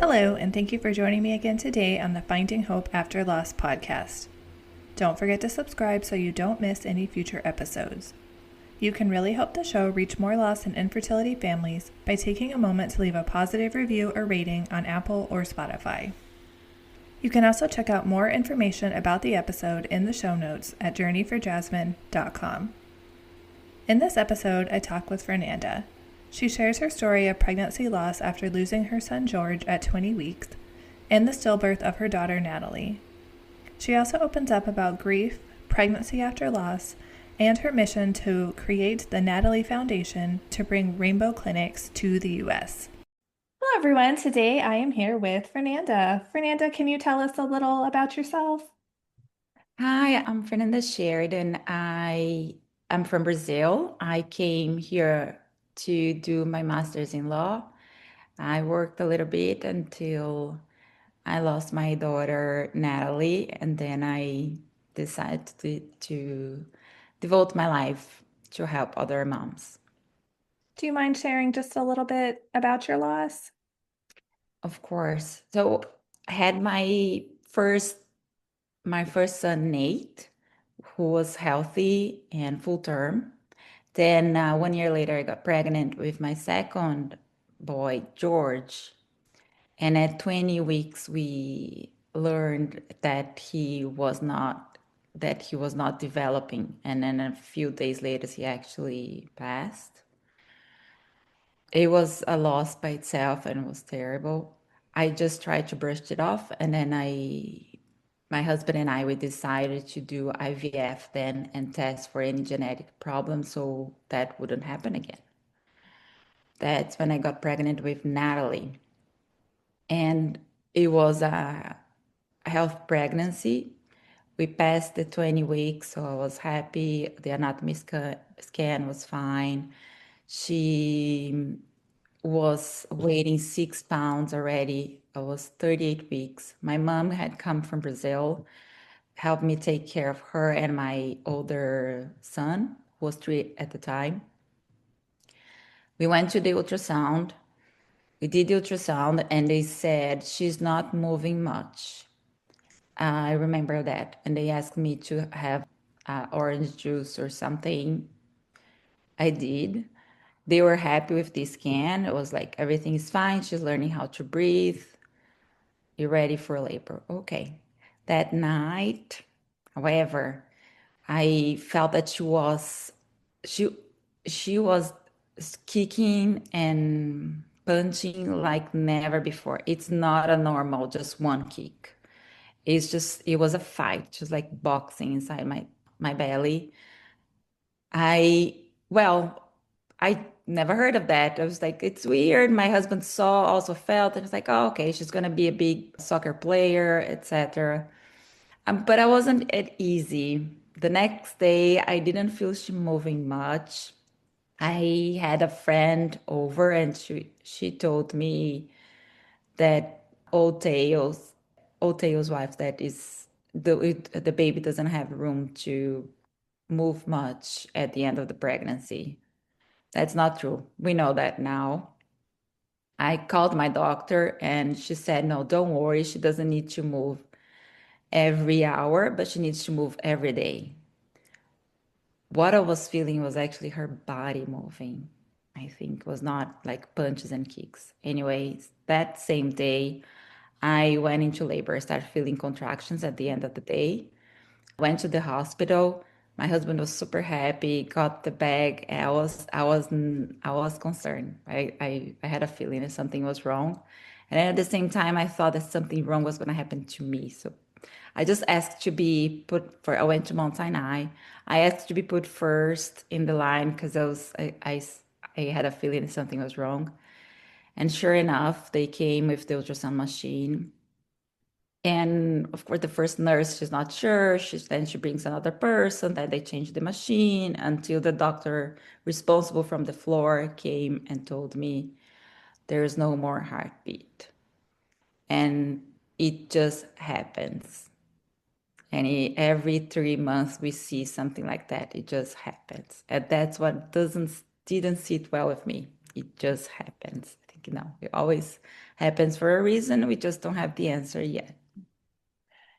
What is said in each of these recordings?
Hello, and thank you for joining me again today on the Finding Hope After Loss podcast. Don't forget to subscribe so you don't miss any future episodes. You can really help the show reach more loss and infertility families by taking a moment to leave a positive review or rating on Apple or Spotify. You can also check out more information about the episode in the show notes at journeyforjasmine.com. In this episode, I talk with Fernanda. She shares her story of pregnancy loss after losing her son George at 20 weeks and the stillbirth of her daughter Natalie. She also opens up about grief, pregnancy after loss, and her mission to create the Natalie Foundation to bring rainbow clinics to the U.S. Hello, everyone. Today I am here with Fernanda. Fernanda, can you tell us a little about yourself? Hi, I'm Fernanda Sheridan. I'm from Brazil. I came here to do my master's in law. I worked a little bit until I lost my daughter, Natalie, and then I decided to devote my life to help other moms. Do you mind sharing just a little bit about your loss? Of course. So I had my first son, Nate, who was healthy and full term. Then 1 year later, I got pregnant with my second boy, George. And at 20 weeks, we learned that he was not developing. And then a few days later, he actually passed. It was a loss by itself and it was terrible. I just tried to brush it off, and then my husband and I, we decided to do IVF then and test for any genetic problem so that wouldn't happen again. That's when I got pregnant with Natalie. And it was a health pregnancy. We passed the 20 weeks, so I was happy. The anatomy scan was fine. She was weighing 6 pounds already. I was 38 weeks. My mom had come from Brazil, helped me take care of her and my older son, who was 3 at the time. We went to the ultrasound. We did the ultrasound and they said she's not moving much. I remember that. And they asked me to have orange juice or something. I did. They were happy with the scan. It was like, everything is fine. She's learning how to breathe. You're ready for labor. Okay. That night, however, I felt that she she was kicking and punching like never before. It's not a normal just one kick. It was a fight, just like boxing inside my belly. I well, I never heard of that. I was like, it's weird. My husband saw, also felt, and it's like, oh, okay, she's gonna be a big soccer player, etc. But I wasn't at easy. The next day, I didn't feel she moving much. I had a friend over, and she told me that old tales wife, that is the baby doesn't have room to move much at the end of the pregnancy. That's not true. We know that now. I called my doctor and she said, no, don't worry. She doesn't need to move every hour, but she needs to move every day. What I was feeling was actually her body moving. I think was not like punches and kicks. Anyways, that same day, I went into labor. I started feeling contractions at the end of the day. Went to the hospital. My husband was super happy, got the bag. I was concerned. I had a feeling that something was wrong. And then at the same time, I thought that something wrong was going to happen to me. So I just asked to be put for, I went to Mount Sinai. I asked to be put first in the line because I had a feeling that something was wrong. And sure enough, they came with the ultrasound machine. And of course, the first nurse, she's not sure. Then she brings another person. Then they change the machine until the doctor responsible from the floor came and told me there is no more heartbeat. And it just happens. And every 3 months we see something like that. It just happens. And that's what didn't sit well with me. It just happens. I think, you always happens for a reason. We just don't have the answer yet.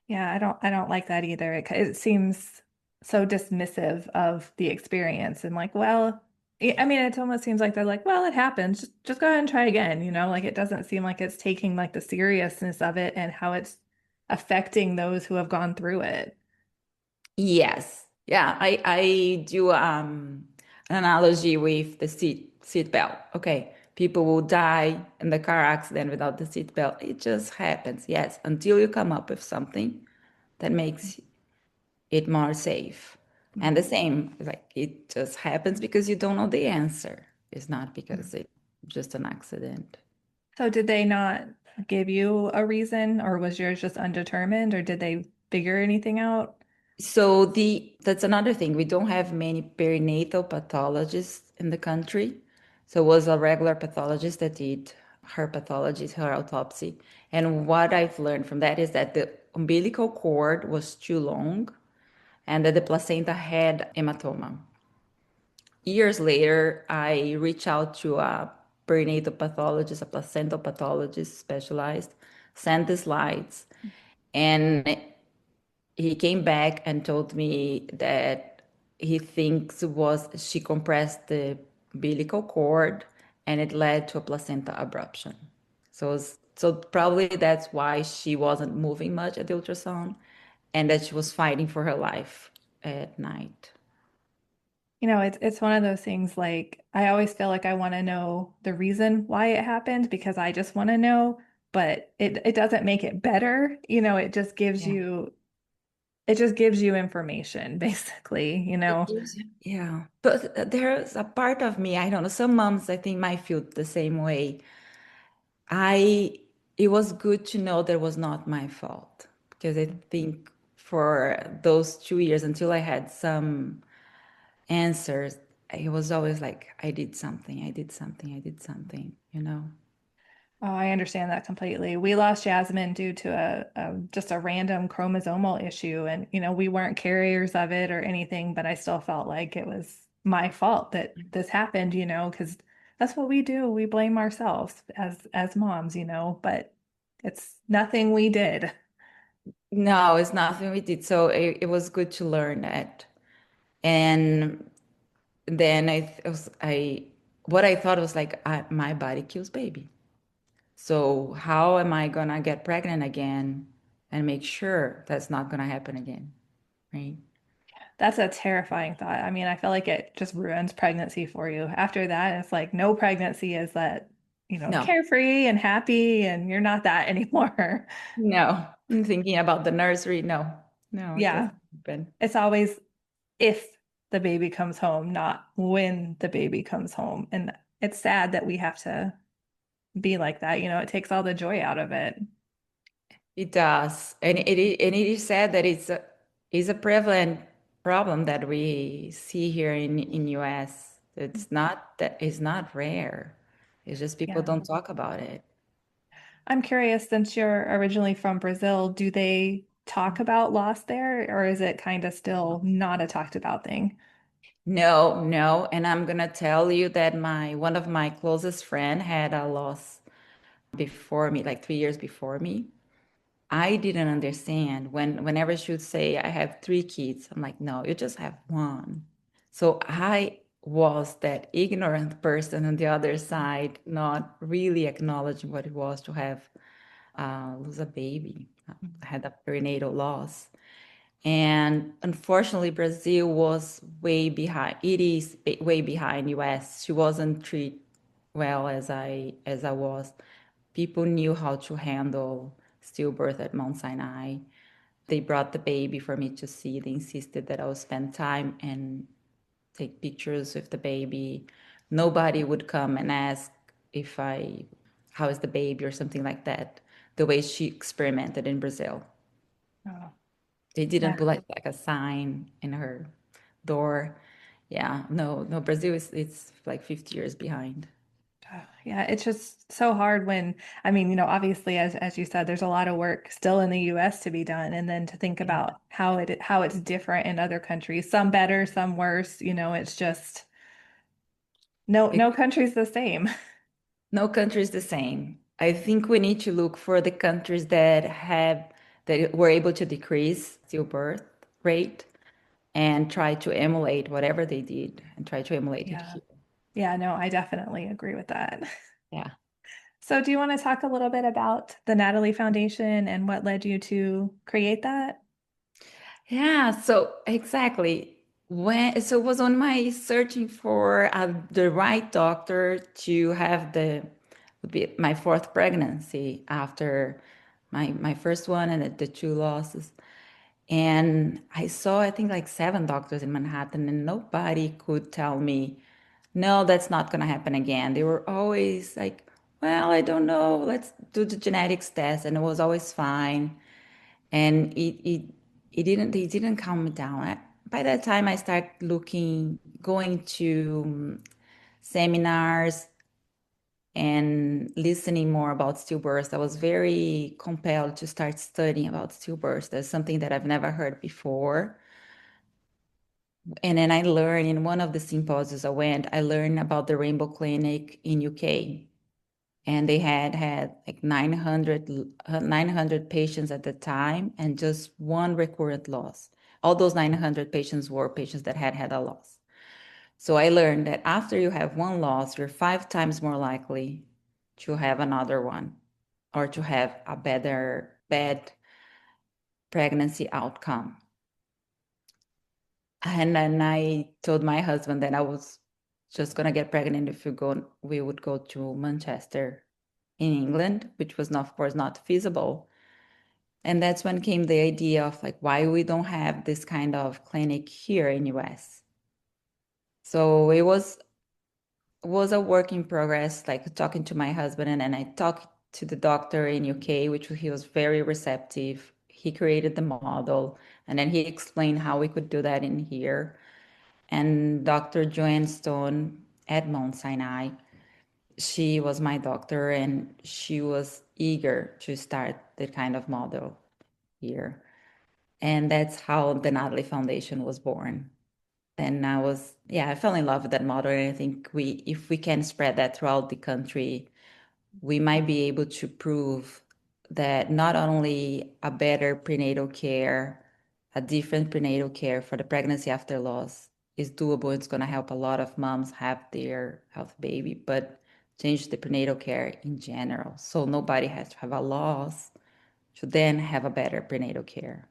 Yeah, I don't like that either. It seems so dismissive of the experience and like, well, I mean, it almost seems like they're like, well, it happens. Just go ahead and try again, Like it doesn't seem like it's taking like the seriousness of it and how it's affecting those who have gone through it. Yes. Yeah, I do an analogy with the seat belt. Okay. People will die in the car accident without the seat belt. It just happens. Yes, until you come up with something that makes it more safe. And the same, like it just happens because you don't know the answer. It's not because it's just an accident. So did they not give you a reason, or was yours just undetermined, or did they figure anything out? So the that's another thing. We don't have many perinatal pathologists in the country. So it was a regular pathologist that did her pathology, her autopsy. And what I've learned from that is that the umbilical cord was too long and that the placenta had hematoma. Years later, I reached out to a perinatal pathologist, a placental pathologist specialized, sent the slides, and he came back and told me that he thinks was she compressed the umbilical cord and it led to a placenta abruption. So probably that's why she wasn't moving much at the ultrasound and that she was fighting for her life at night. It's one of those things like I always feel like I want to know the reason why it happened because I just want to know, but it doesn't make it better. Yeah. It just gives you information basically. Yeah. But there's a part of me, I don't know, some moms I think might feel the same way. I it was good to know that was not my fault because I think for those 2 years until I had some answers, it was always like I did something, I did something, I did something, you know? Oh, I understand that completely. We lost Jasmine due to just a random chromosomal issue, and we weren't carriers of it or anything, but I still felt like it was my fault that this happened, because that's what we do. We blame ourselves as moms, but it's nothing we did. No, it's nothing we did. So it was good to learn that. And then what I thought was like, my body kills baby. So how am I gonna get pregnant again and make sure that's not gonna happen again, right? That's a terrifying thought. I mean, I feel like it just ruins pregnancy for you. After that, it's like no pregnancy is that, No, carefree and happy, and you're not that anymore. no. I'm thinking about the nursery. No, no, it Yeah. doesn't happen. It's always if the baby comes home, not when the baby comes home. And it's sad that we have to be like that. It takes all the joy out of it. It does, and it is sad that it's a prevalent problem that we see here in US. It's not rare. It's just people Yeah. don't talk about it. I'm curious, since you're originally from Brazil, do they talk about loss there, or is it kind of still not a talked about thing? No, no, and I'm gonna tell you that my one of my closest friend had a loss before me, like 3 years before me. I didn't understand whenever she would say, I have three kids. I'm like, no, you just have one. So I was that ignorant person on the other side, not really acknowledging what it was to have lose a baby. I had a perinatal loss. And unfortunately, Brazil was way behind. It is way behind US. She wasn't treated well as I was. People knew how to handle stillbirth at Mount Sinai. They brought the baby for me to see. They insisted that I would spend time and take pictures with the baby. Nobody would come and ask if how is the baby or something like that, the way she experimented in Brazil. Oh, They didn't yeah. put like a sign in her door. Yeah, no, no, Brazil is it's like 50 years behind. Yeah, it's just so hard when, I mean, obviously as you said, there's a lot of work still in the US to be done. And then to think Yeah. about how it's different in other countries, some better, some worse, it's just no It, country's the same. no country is the same. I think we need to look for the countries that were able to decrease stillbirth rate and try to emulate whatever they did and try to emulate it Yeah. here. Yeah, no, I definitely agree with that. Yeah. So, do you want to talk a little bit about the Natalie Foundation and what led you to create that? Yeah, so exactly. It was on my searching for the right doctor to have would be my fourth pregnancy after my first one and the two losses. And I saw, I think, like seven doctors in Manhattan, and nobody could tell me, no, that's not going to happen again. They were always like, well, I don't know, let's do the genetics test. And it was always fine. And they didn't calm me down. By that time, I started going to seminars and listening more about stillbirth. I was very compelled to start studying about stillbirth. That's something that I've never heard before. And then I learned in one of the symposiums I learned about the Rainbow Clinic in UK. And they had like 900 patients at the time and just one recurrent loss. All those 900 patients were patients that had a loss. So I learned that after you have one loss, you're 5 times more likely to have another one or to have a bad pregnancy outcome. And then I told my husband that I was just gonna get pregnant if we would go to Manchester in England, which was not, of course, not feasible. And that's when came the idea of like why we don't have this kind of clinic here in US. So it was a work in progress, like talking to my husband, and then I talked to the doctor in UK, which he was very receptive. He created the model, and then he explained how we could do that in here. And Dr. Joanne Stone at Mount Sinai, she was my doctor, and she was eager to start that kind of model here. And that's how the Natalie Foundation was born. And I fell in love with that model. And I think if we can spread that throughout the country, we might be able to prove that not only a better prenatal care, a different prenatal care for the pregnancy after loss is doable. It's going to help a lot of moms have their health baby, but change the prenatal care in general. So nobody has to have a loss to then have a better prenatal care.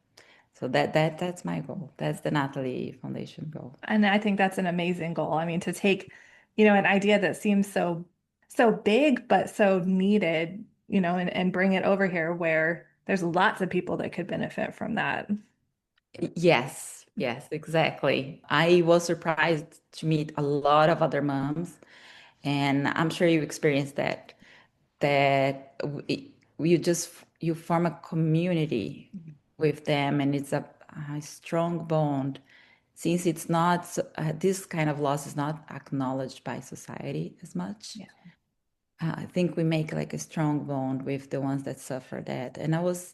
So that's my goal. That's the Natalie Foundation goal. And I think that's an amazing goal. I mean, to take, an idea that seems so big but so needed, and bring it over here where there's lots of people that could benefit from that. Yes, yes, exactly. I was surprised to meet a lot of other moms, and I'm sure you experienced that. You form a community with them, and it's a strong bond. Since this kind of loss is not acknowledged by society as much. Yeah. I think we make like a strong bond with the ones that suffer that. And I was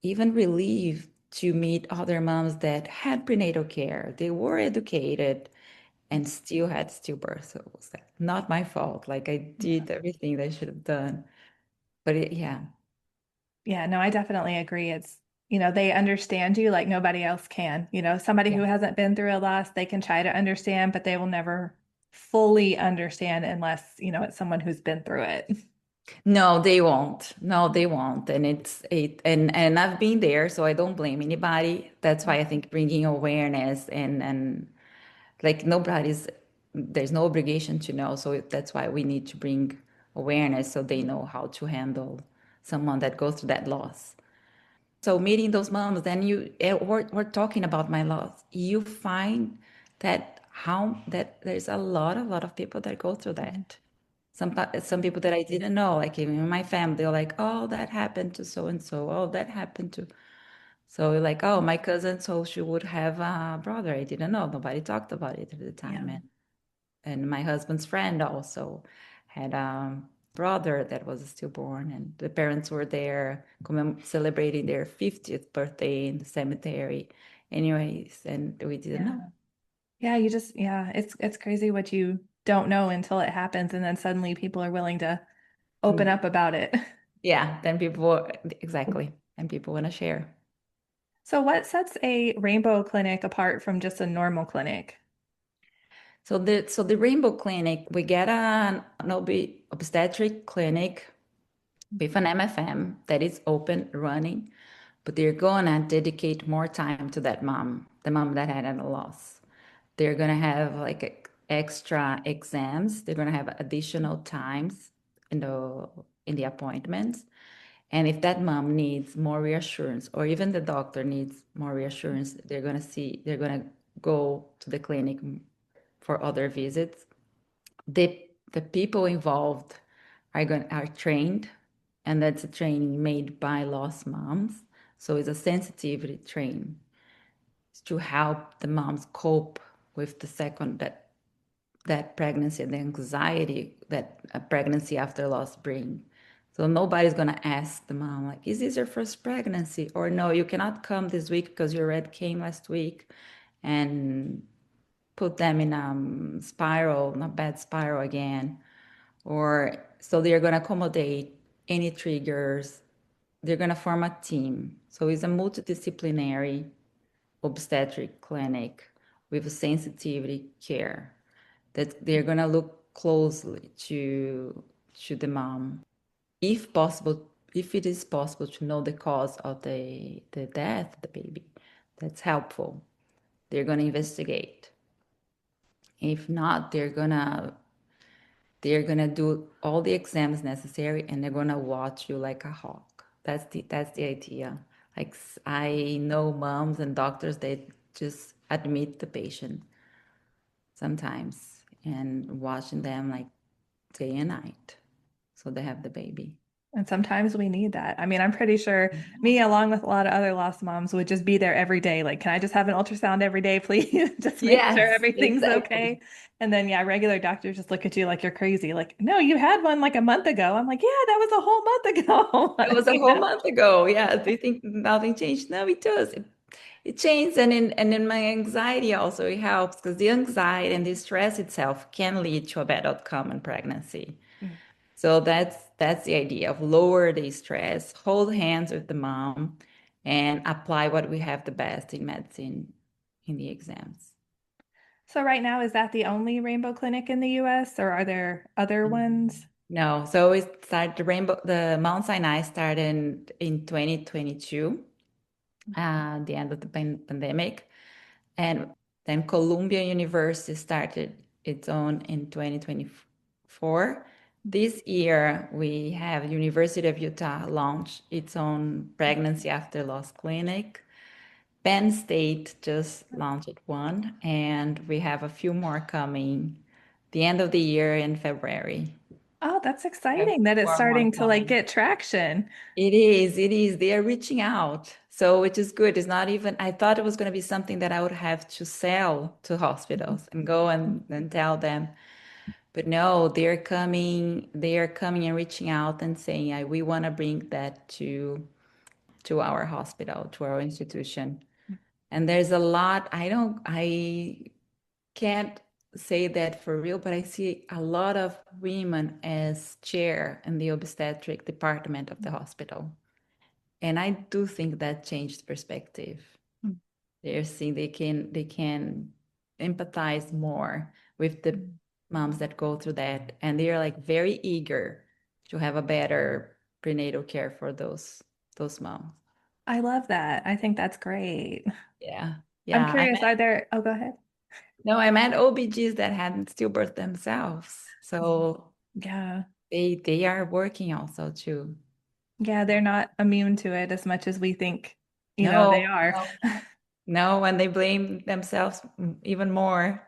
even relieved to meet other moms that had prenatal care. They were educated and still had stillbirth. So it was like not my fault. Like I Yeah. did everything that I should have done. But yeah. Yeah, no, I definitely agree. It's, they understand you like nobody else can. Somebody Yeah. who hasn't been through a loss, they can try to understand, but they will never fully understand unless, it's someone who's been through it. No, they won't. No, they won't. And I've been there, so I don't blame anybody. That's why I think bringing awareness and like there's no obligation to know. So that's why we need to bring awareness so they know how to handle someone that goes through that loss. So meeting those moms, then we're talking about my loss. You find that there's a lot of people that go through Mhm. that. Some people that I didn't know, like even in my family, they're like, oh, that happened to so and so. Oh, that happened to. So like, oh, my cousin, so she would have a brother. I didn't know. Nobody talked about it at the Yeah. time. And my husband's friend also had a brother that was stillborn, and the parents were there celebrating their 50th birthday in the cemetery. Anyways, and we didn't Yeah. know. Yeah, it's crazy what you don't know until it happens, and then suddenly people are willing to open up about it. Yeah, then people, exactly, and people want to share. So what sets a rainbow clinic apart from just a normal clinic? So the Rainbow Clinic, we get an obstetric clinic with an MFM that is open running, but they're gonna dedicate more time to that mom, the mom that had a loss. They're gonna have like extra exams. They're gonna have additional times in the appointments. And if that mom needs more reassurance, or even the doctor needs more reassurance, they're gonna go to the clinic for other visits. The people involved are trained, and that's a training made by lost moms. So it's a sensitivity training to help the moms cope with the second that pregnancy and the anxiety that a pregnancy after loss bring. So nobody's gonna ask the mom like, "Is this your first pregnancy?" Or "No, you cannot come this week because your red came last week," and put them in a spiral, in a bad spiral again. Or so they're gonna accommodate any triggers. They're gonna form a team. So it's a multidisciplinary obstetric clinic with a sensitivity care that they're going to look closely to the mom, if possible, if it is possible to know the cause of the death of the baby. That's helpful. They're going to investigate. If not, they're gonna do all the exams necessary, and they're gonna watch you like a hawk. That's the idea. Like I know moms and doctors, they just admit the patient sometimes and watching them like day and night. So they have the baby. And sometimes we need that. I mean, I'm pretty sure me, along with a lot of other lost moms, would just be there every day. Like, can I just have an ultrasound every day, please? Just make sure Yes, everything's exactly. okay. And then, yeah, regular doctors just look at you like you're crazy. Like, no, you had one like a month ago. I'm like, yeah, that was a whole month ago. It was a whole month ago. Yeah. Do you think nothing changed? No, it does. It changed, and in my anxiety also it helps because the anxiety and the stress itself can lead to a bad outcome in pregnancy. Mm. So that's the idea of lower the stress, hold hands with the mom, and apply what we have the best in medicine in the exams. So right now, is that the only rainbow clinic in the US or are there other ones? No, so it started the Mount Sinai started in 2022, the end of the pandemic. And then Columbia University started its own in 2024. This year, we have University of Utah launch its own pregnancy after loss clinic. Penn State just launched one, and we have a few more coming the end of the year in February. Oh, that's Have exciting that it's four more starting to like coming. get traction. It is, it is. They are reaching out. So which is good. It's not even, I thought it was going to be something that I would have to sell to hospitals and go and tell them. But no, they are coming and reaching out and saying, we want to bring that to our hospital, to our institution. And there's a lot, I can't say that for real, but I see a lot of women as chair in the obstetric department of the hospital. And I do think that changed perspective. They're seeing they can empathize more with the moms that go through that, and they're like very eager to have a better prenatal care for those moms. I love that. I think that's great. Yeah, I'm yeah. I curious, met are there, oh, go ahead. no, I met OBGs that hadn't stillbirth themselves, so Yeah. they are working also too. Yeah, they're not immune to it as much as we think, they No, are. no, no, and they blame themselves even more.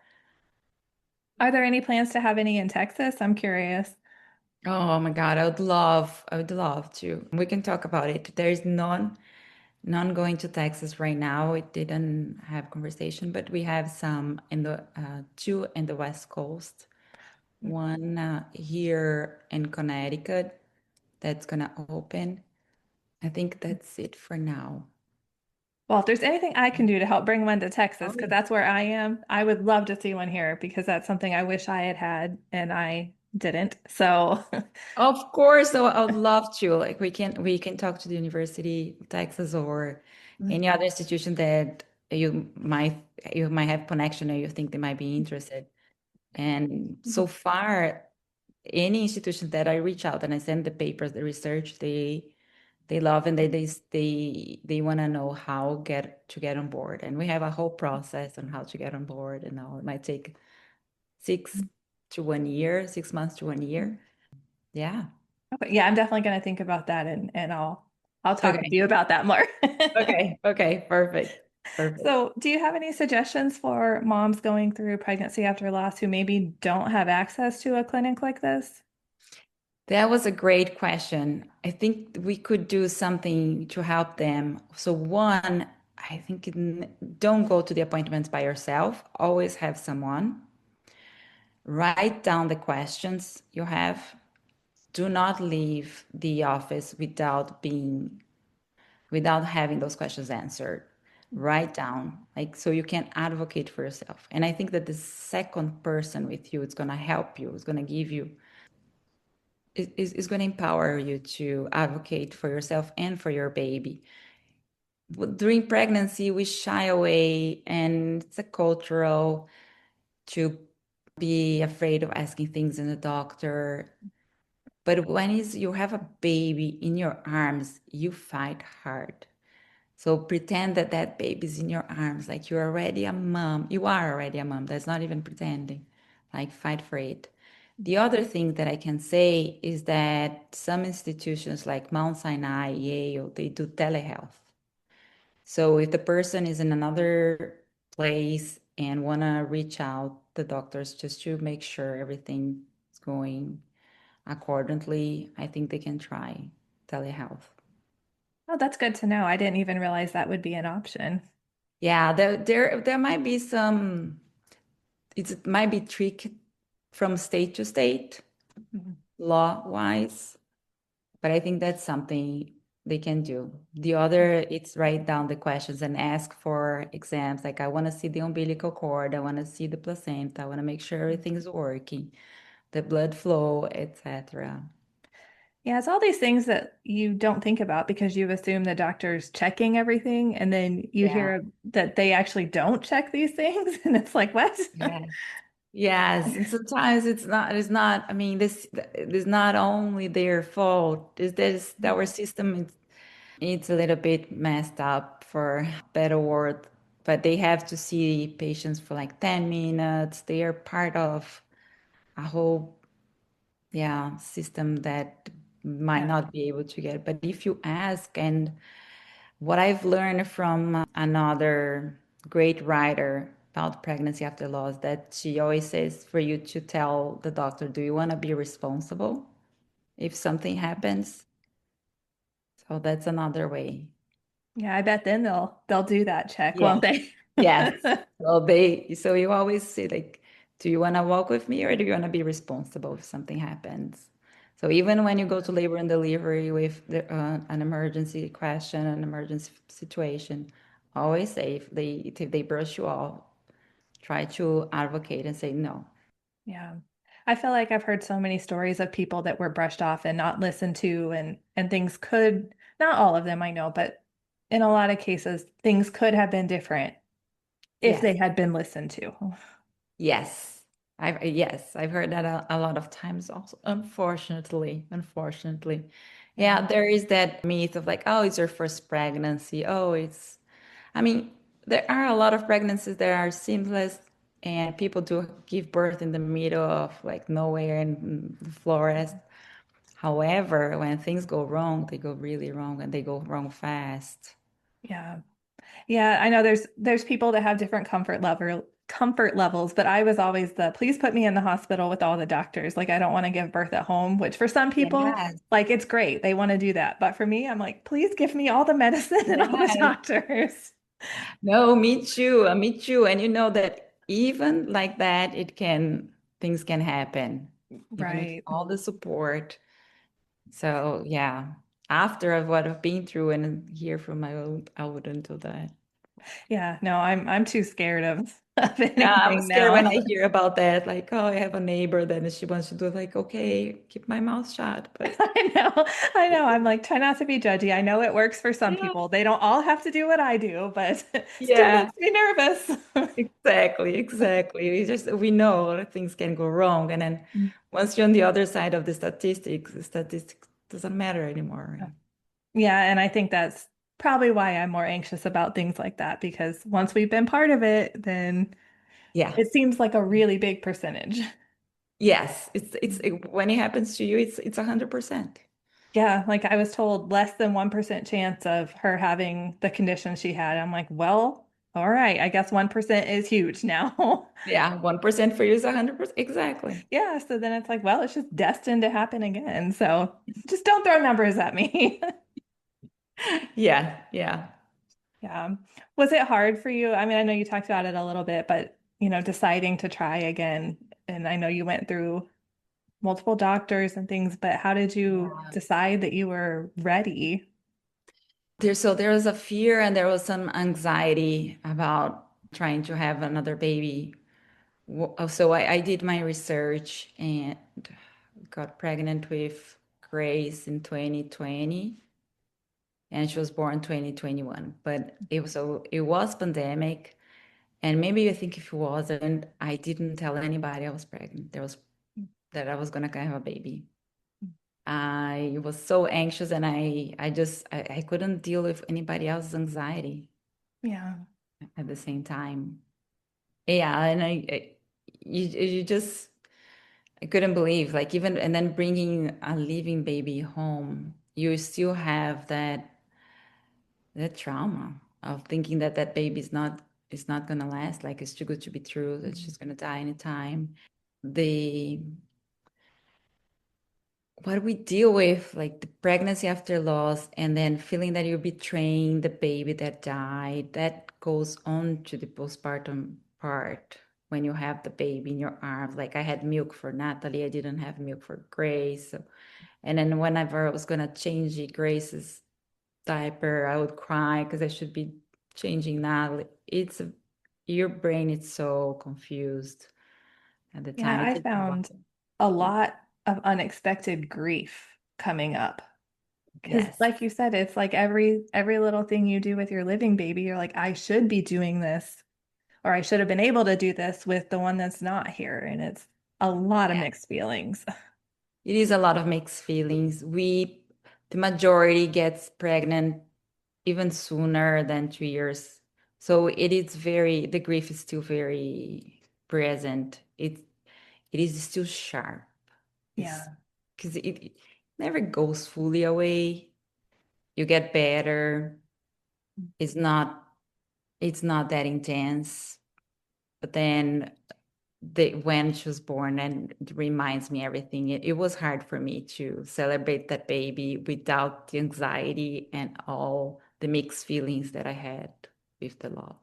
Are there any plans to have any in Texas? I'm curious. Oh my God, I would love to. We can talk about it. There's none going to Texas right now. We didn't have conversation, but we have some in the two in the West Coast. One here in Connecticut that's gonna open. I think that's it for now. Well, if there's anything I can do to help bring one to Texas, because Oh, that's where I am, I would love to see one here because that's something I wish I had had and I didn't. So, Of course, so I would love to. Like we can talk to the University of Texas or any other institution that you might you might have connection or you think they might be interested. And so far, any institution that I reach out and I send the papers, the research, they love and they want to know how get on board. And we have a whole process on how to get on board, and all. It might take 6 to 1 year, 6 months to 1 year. Yeah. okay, yeah, I'm definitely going to think about that and I'll talk with Okay. you about that more. Okay. Okay. Perfect. Perfect. So, do you have any suggestions for moms going through pregnancy after loss who maybe don't have access to a clinic like this? That was a great question. I think we could do something to help them. So, one, I think don't go to the appointments by yourself. Always have someone. Write down the questions you have. Do not leave the office without having those questions answered. Write down, like so you can advocate for yourself. And I think that the second person with you is going to help you, is going to give you is going to empower you to advocate for yourself and for your baby. During pregnancy, we shy away, and it's a cultural to be afraid of asking things in the doctor. But when is you have a baby in your arms, you fight hard. So pretend that that baby's in your arms, like you're already a mom. You are already a mom. That's not even pretending. Like fight for it. The other thing that I can say is that some institutions like Mount Sinai, Yale, they do telehealth. So if the person is in another place and wanna reach out the doctors just to make sure everything is going accordingly, I think they can try telehealth. Oh, that's good to know. I didn't even realize that would be an option. Yeah, there might be some, it might be tricky from state to state, Mhm. law-wise, but I think that's something they can do. The other, it's write down the questions and ask for exams. Like I want to see the umbilical cord, I want to see the placenta, I want to make sure everything's working, the blood flow, etc. Yeah, it's all these things that you don't think about because you assume the doctor's checking everything, and then you Yeah. hear that they actually don't check these things, and it's like, what? Yeah. Yes, and sometimes it's not, I mean, this is not only their fault, is this our system it's a little bit messed up for better word, but they have to see patients for like 10 minutes. They are part of a whole, yeah, system that might Yeah. not be able to get. But if you ask, and what I've learned from another great writer about pregnancy after loss, that she always says for you to tell the doctor, do you want to be responsible if something happens? So that's another way. Yeah, I bet then they'll do that check, Yeah. won't they? Yes. So you always say like, do you want to walk with me or do you want to be responsible if something happens? So even when you go to labor and delivery with an emergency question, an emergency situation, always say if they brush you off, try to advocate and say no. Yeah. I feel like I've heard so many stories of people that were brushed off and not listened to and things could, not all of them I know, but in a lot of cases things could have been different if Yes. they had been listened to. Yes. I've heard that a lot of times also, unfortunately. Yeah. Yeah, there is that myth of like, oh, it's your first pregnancy. Oh, I mean, there are a lot of pregnancies that are seamless and people do give birth in the middle of like nowhere in the forest. However, when things go wrong, they go really wrong and they go wrong fast. Yeah. Yeah, I know there's people that have different comfort levels, but I was always the please put me in the hospital with all the doctors. Like I don't want to give birth at home, which for some people, Yes. like it's great. They want to do that. But for me, I'm like, please give me all the medicine and all the Yes. doctors. No, me too. Me too. And you know that even like that, things can happen, even with Right. all the support. So yeah, after what I've been through and hear from my own, I wouldn't do that. Yeah, no, I'm too scared of Yeah, I'm anything scared now. when I hear about that. Like, oh, I have a neighbor, then she wants to do like, okay, keep my mouth shut. But I know. I know. I'm like, try not to be judgy. I know it works for some yeah, people. They don't all have to do what I do, but still yeah, makes me nervous. exactly, exactly. We know that things can go wrong, and then once you're on the other side of the statistics doesn't matter anymore. Yeah, and I think that's probably why I'm more anxious about things like that because once we've been part of it, then Yeah. it seems like a really big percentage. Yes, when it happens to you, it's 100%. Yeah, like I was told less than 1% chance of her having the condition she had. I'm like, well, all right, I guess 1% is huge now. Yeah, 1% for you is 100%. Exactly. Yeah, so then it's like, well, it's just destined to happen again. So just don't throw numbers at me. Yeah, yeah. Yeah. Was it hard for you? I mean, I know you talked about it a little bit, but deciding to try again, and I know you went through multiple doctors and things, but how did you Yeah. decide that you were ready? There was a fear and there was some anxiety about trying to have another baby. So I did my research and got pregnant with Grace in 2020, and she was born 2021. But it was pandemic, and maybe I think if it wasn't, I didn't tell anybody I was pregnant. There was that I was gonna have a baby. I was so anxious, and I couldn't deal with anybody else's anxiety Yeah. at the same time. Yeah, and you just I couldn't believe, like, even and then bringing a living baby home, you still have that trauma of thinking that that baby is not gonna last, like it's too good to be true, that she's gonna die anytime. The what we deal with, like the pregnancy after loss, and then feeling that you're betraying the baby that died, that goes on to the postpartum part when you have the baby in your arms. Like I had milk for Natalie, I didn't have milk for Grace. So, and then whenever I was gonna change Grace's diaper, I would cry because I should be changing Natalie. Your brain is so confused at the Yeah, time. It I takes a while. found a lot of unexpected grief coming up. Because Yes. like you said, it's like every little thing you do with your living baby, you're like, I should be doing this, or I should have been able to do this with the one that's not here. And it's a lot of mixed feelings. It is a lot of mixed feelings. The majority gets pregnant even sooner than 2 years. So the grief is still very present. It is still sharp. It's Yeah. because it never goes fully away. You get better. It's not, it's not that intense. But then when she was born, and it reminds me everything. It was hard for me to celebrate that baby without the anxiety and all the mixed feelings that I had with the law.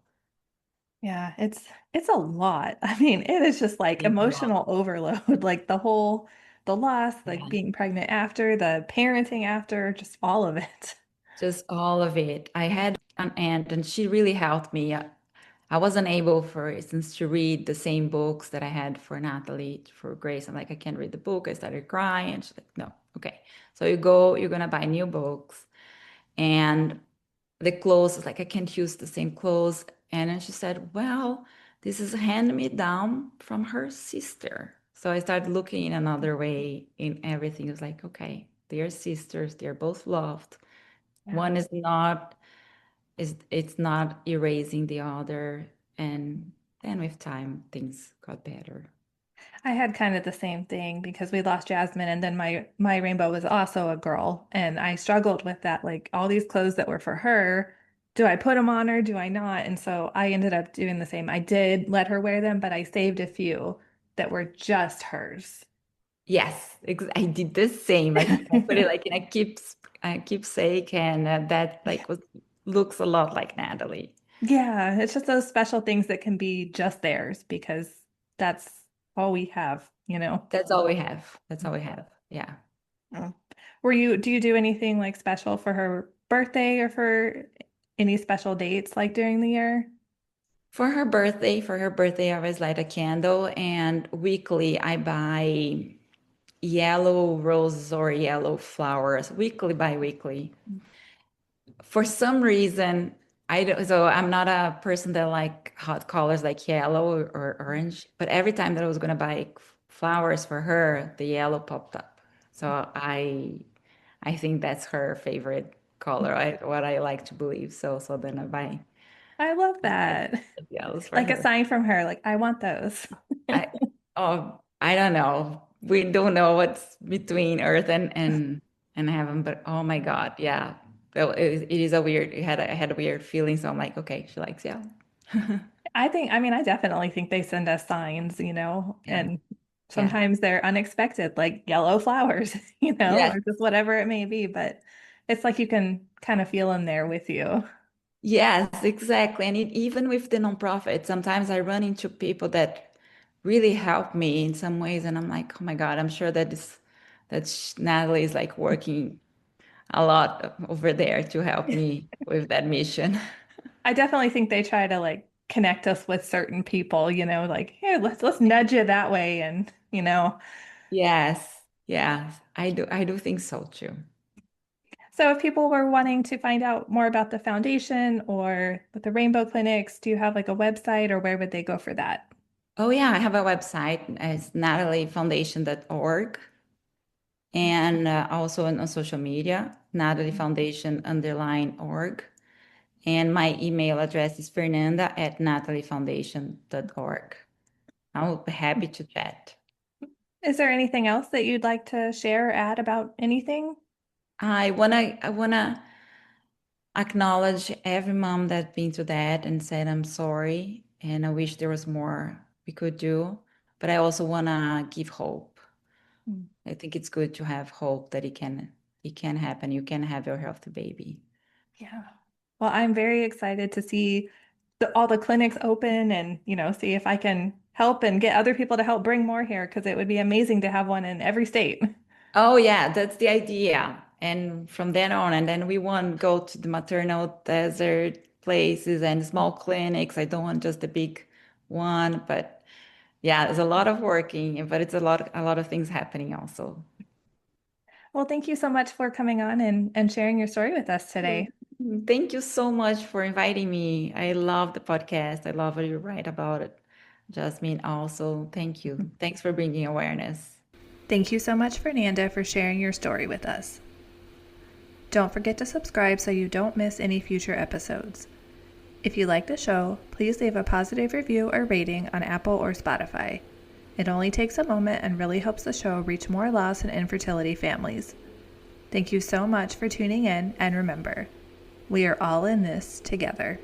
Yeah, it's a lot. I mean, it is just like It's a lot. emotional overload, like the loss, like Yeah. being pregnant after, the parenting after, just all of it. Just all of it. I had an aunt, and she really helped me. I wasn't able, for instance, to read the same books that I had for Natalie, for Grace. I'm like, I can't read the book. I started crying. And she's like, no, okay. So you're gonna buy new books. And the clothes, like, I can't use the same clothes. And then she said, well, this is hand me down from her sister. So I started looking in another way in everything. It was like, okay, they're sisters, they're both loved. Yeah. One is not, it's not erasing the other. And then with time, things got better. I had kind of the same thing because we lost Jasmine and then my rainbow was also a girl and I struggled with that like all these clothes that were for her, do I put them on her, do I not? And so I ended up doing the same. I did let her wear them, but I saved a few that were just hers. Yes, I did the same. I put it like in a keepsake, and that like looks a lot like Natalie. Yeah, it's just those special things that can be just theirs because that's all we have. That's all we have. That's all we have. Yeah. Oh. Do you do anything like special for her birthday or for? any special dates like during the year? For her birthday, I always light a candle, and weekly I buy yellow roses or yellow flowers, weekly, bi-weekly. For some reason, I don't, so I'm not a person that like hot colors like yellow or orange, but every time that I was gonna buy flowers for her, the yellow popped up. So I think that's her favorite color, what I like to believe. So then I buy I love that. yellows for Like a her. sign from her, like, I want those. I I don't know. We don't know what's between Earth and heaven, but oh my God, yeah. So it is a weird. I had a weird feeling, so I'm like, okay, she likes yellow. I mean, I definitely think they send us signs, Yeah, and yeah, sometimes they're unexpected, like yellow flowers, yes, or just whatever it may be. But it's like you can kind of feel them there with you. yes, exactly. And even with the nonprofit, sometimes I run into people that really help me in some ways, and I'm like, oh my God, I'm sure Natalie is like working a lot over there to help me with that mission. I definitely think they try to like connect us with certain people, like, here, let's nudge you that way, and. Yes, yes, I do think so too. So if people were wanting to find out more about the foundation or with the Rainbow Clinics, do you have like a website or where would they go for that? Oh yeah, I have a website. It's nataliefoundation.org, and also on social media, Natalie Foundation _org. And my email address is fernanda@nataliefoundation.org. I'll be happy to chat. Is there anything else that you'd like to share or add about anything? I wanna acknowledge every mom that's been through that and said I'm sorry, and I wish there was more we could do. But I also wanna give hope. Mm. I think it's good to have hope that it can happen. You can have your healthy baby. Yeah. Well, I'm very excited to see all the clinics open and, see if I can help and get other people to help bring more here because it would be amazing to have one in every state. Oh yeah, that's the idea. And from then on, and then we want to go to the maternal desert places and small clinics. I don't want just the big one, but yeah, there's a lot of working, but it's a lot of things happening also. Well, thank you so much for coming on and sharing your story with us today. Thank you so much for inviting me. I love the podcast. I love what you write about it. Jasmine, also, thank you. Thanks for bringing awareness. Thank you so much, Fernanda, for sharing your story with us. Don't forget to subscribe so you don't miss any future episodes. If you like the show, please leave a positive review or rating on Apple or Spotify. It only takes a moment and really helps the show reach more loss and infertility families. Thank you so much for tuning in, and remember, we are all in this together.